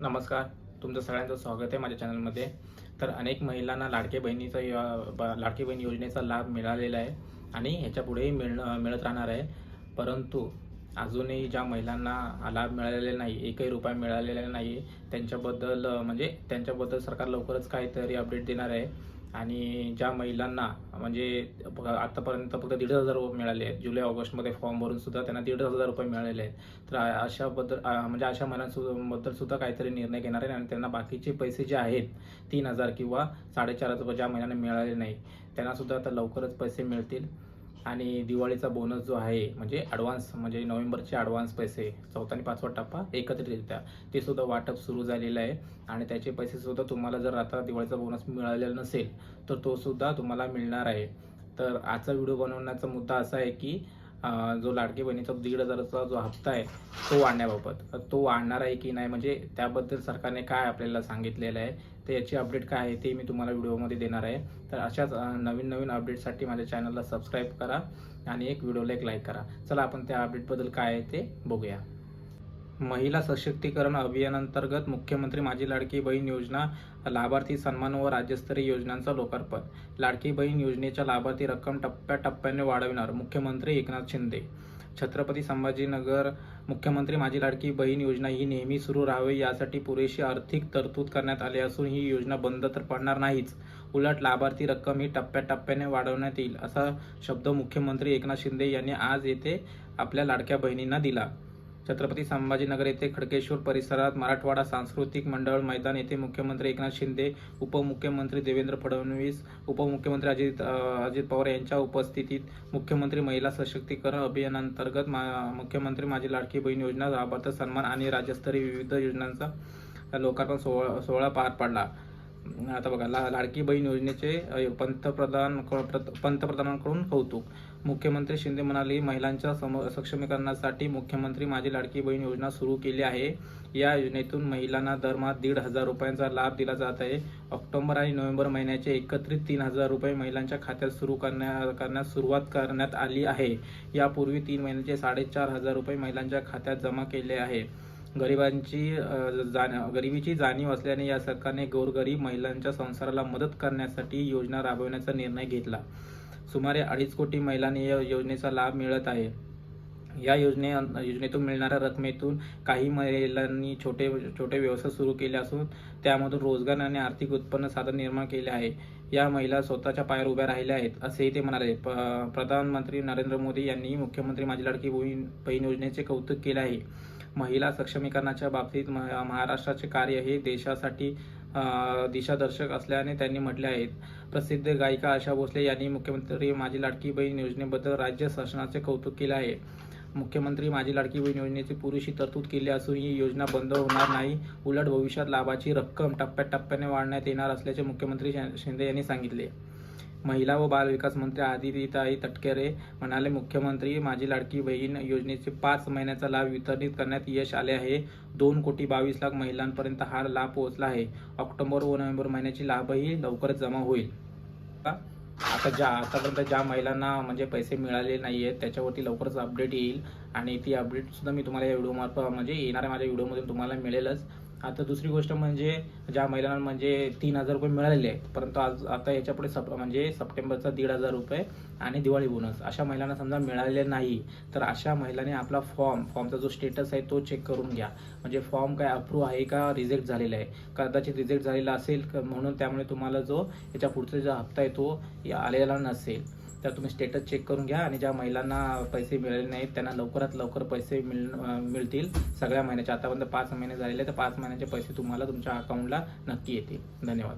नमस्कार. तुमचं सगळ्यांचं स्वागत आहे माझ्या चॅनलमध्ये. तर अनेक महिलांना लाडकी बहीण योजनेचा लाभ मिळालेला आहे आणि ह्याच्यापुढेही मिळत राहणार आहे. परंतु अजूनही ज्या महिलांना लाभ मिळालेला नाही, एकही रुपया मिळालेला नाही, त्यांच्याबद्दल सरकार लवकरच काहीतरी अपडेट देणार आहे. आणि ज्या महिलांना आतापर्यंत फक्त 1,500 मिळाले आहेत, जुलै ऑगस्टमध्ये फॉर्म भरून सुद्धा त्यांना 1,500 रुपये मिळालेले आहेत. तर अशा महिलांबद्दल सुद्धा काहीतरी निर्णय घेणार आहे आणि त्यांना बाकीचे पैसे जे आहेत 3,000 किंवा 4,500 रुपये ज्या महिलांना मिळाले नाही त्यांना सुद्धा आता लवकरच पैसे मिळतील. आणि दिवाळीचा बोनस जो आहे नोव्हेंबरचे ॲडव्हान्स पैसे 4था आणि 5वा टप्पा एकत्रितरित्या ते सुद्धा वाटप सुरू झालेलं आहे. आणि त्याचे पैसे सुद्धा तुम्हाला जर आता दिवाळीचा बोनस मिळालेला नसेल तर तो सुद्धा तुम्हाला मिळणार आहे. तर आजचा व्हिडिओ बनवण्याचा मुद्दा असा आहे की जो लाडकी बहिणीचा 1,500चा जो हप्ता आहे तो वाढण्याबाबत, तो वाढणार आहे की नाही, त्याबद्दल सरकारने काय आपल्याला सांगितलेलं आहे, तर याची अपडेट काय आहे ते मी तुम्हाला व्हिडिओमध्ये देणार आहे. तर अशाच नवीन अपडेटसाठी माझ्या चॅनलला सबस्क्राईब करा आणि व्हिडिओला एक लाईक करा. चला आपण त्या अपडेटबद्दल काय आहे ते बघूया. महिला सशक्तीकरण अभियानांतर्गत मुख्यमंत्री माझी लाडकी बहीण योजना लाभार्थी सन्मान व राज्यस्तरीय योजनांचा लोकार्पण. लाडकी बहीण योजनेच्या लाभार्थी रक्कम टप्प्याटप्प्याने वाढविणार मुख्यमंत्री एकनाथ शिंदे. छत्रपती संभाजीनगर. मुख्यमंत्री माझी लाडकी बहीण योजना ही नेहमी सुरू राहावी यासाठी पुरेशी आर्थिक तरतूद करण्यात आली असून ही योजना बंद तर पडणार नाहीच, उलट लाभार्थी रक्कम ही टप्प्याटप्प्याने वाढवण्यात येईल, असा शब्द मुख्यमंत्री एकनाथ शिंदे यांनी आज येथे आपल्या लाडक्या बहिणींना दिला. छत्रपती संभाजीनगर येथे खडकेश्वर परिसरात मराठवाडा सांस्कृतिक मंडळ मैदान येथे मुख्यमंत्री एकनाथ शिंदे, उपमुख्यमंत्री देवेंद्र फडणवीस, उपमुख्यमंत्री अजित पवार यांच्या उपस्थितीत मुख्यमंत्री महिला सशक्तीकरण अभियानांतर्गत मुख्यमंत्री माझी लाडकी बहीण योजना लाभार्थी सन्मान आणि राज्यस्तरीय विविध योजनांचा लोकार्पण सोहळा पार पडला. आता बघा, लाडकी बहीण योजनेचे पंतप्रधानांकडून कौतुक. मुख्यमंत्री शिंदे म्हणाले, महिलांच्या सक्षमीकरणासाठी मुख्यमंत्री माझी लाडकी बहीण योजना सुरू केली आहे. या योजनेतून महिलांना दरमहा 1,500 रुपयांचा लाभ दिला जात आहे. ऑक्टोबर आणि नोव्हेंबर महिन्याचे एकत्रित 3,000 रुपये महिलांच्या खात्यात करण्यास सुरुवात करण्यात आली आहे. यापूर्वी 3 महिन्याचे 4,500 रुपये महिलांच्या खात्यात जमा केले आहे. गरिबीची जाणीव असल्याने या सरकारने गोरगरीब महिलांच्या संसाराला मदत करण्यासाठी योजना राबवण्याचा निर्णय घेतला. सुमारे 2.5 कोटी महिलांना या योजनेचा लाभ मिळत आहे. या योजनेतून मिळणाऱ्या रकमेतून काही महिलांनी छोटे व्यवसाय सुरू केले असून त्यामधून रोजगार आणि आर्थिक उत्पन्न साधन निर्माण केले आहे. या महिला स्वतःच्या पायावर उभ्या राहिल्या आहेत, असेही ते म्हणाले. प्रधानमंत्री नरेंद्र मोदी यांनी मुख्यमंत्री माझी लाडकी बहीण योजनेचे कौतुक केले आहे. महिला सक्षमीकरणाच्या बाबतीत महाराष्ट्राचे कार्य हे देशासाठी दिशादर्शक असल्याने त्यांनी म्हटले आहे. प्रसिद्ध गायिका आशा भोसले यांनी मुख्यमंत्री माझी लाडकी बहीण योजनेबद्दल राज्य शासनाचे कौतुक केले आहे. मुख्यमंत्री माझी लाडकी बहीण योजनेची पुरेशी तरतूद केली असून ही योजना बंद होणार नाही, उलट भविष्यात लाभाची रक्कम टप्प्याटप्प्याने वाढवण्यात येणार असल्याचे मुख्यमंत्री शिंदे यांनी सांगितले. महिला व बालविकास मंत्री आदितीताई तटकरे म्हणाले, मुख्यमंत्री माझी लाडकी बहीण योजनेचे 5 महिन्याचा लाभ वितरित करण्यात यश आले आहे. 2,22,00,000 महिलांपर्यंत हा लाभ पोहोचला आहे. ऑक्टोबर व नोव्हेंबर महिन्याची लाभही लवकरच जमा होईल. आतापर्यंत ज्या महिलांना पैसे मिळाले नाही आहेत त्याच्यावरती लवकरच अपडेट येईल आणि ती अपडेट सुद्धा मी तुम्हाला या व्हिडिओमार्फत येणाऱ्या माझ्या व्हिडिओमधून तुम्हाला मिळेलच. आता दुसरी गोष्ट ज्या महिलांना 3,000 रुपये मिळालेले आहेत, परंतु आता याच्यापुढे सप्टेंबरचा 1,500 रुपये आणि दिवाळी बोनस अशा महिलांना समजा मिळालेले नाही, तर अशा महिलांनी आपला फॉर्मचा जो स्टेटस आहे तो चेक करून घ्या. फॉर्म काय अप्रूव्ह आहे का रिजेक्ट झालेला आहे. कदाचित रिजेक्ट झालेला असेल म्हणून त्यामुळे तुम्हाला जो याच्या पुढचा जो हप्ता आहे तो आलेला नसेल. तर तुम्ही स्टेटस चेक करून घ्या आणि ज्या महिलांना पैसे मिळाले नाहीत त्यांना लवकरात लवकर पैसे मिळतील. सगळ्या महिन्याचे आतापर्यंत 5 महिने झालेले तर 5 महिन्याचे पैसे तुम्हाला तुमच्या अकाउंटला नक्की येतील. धन्यवाद.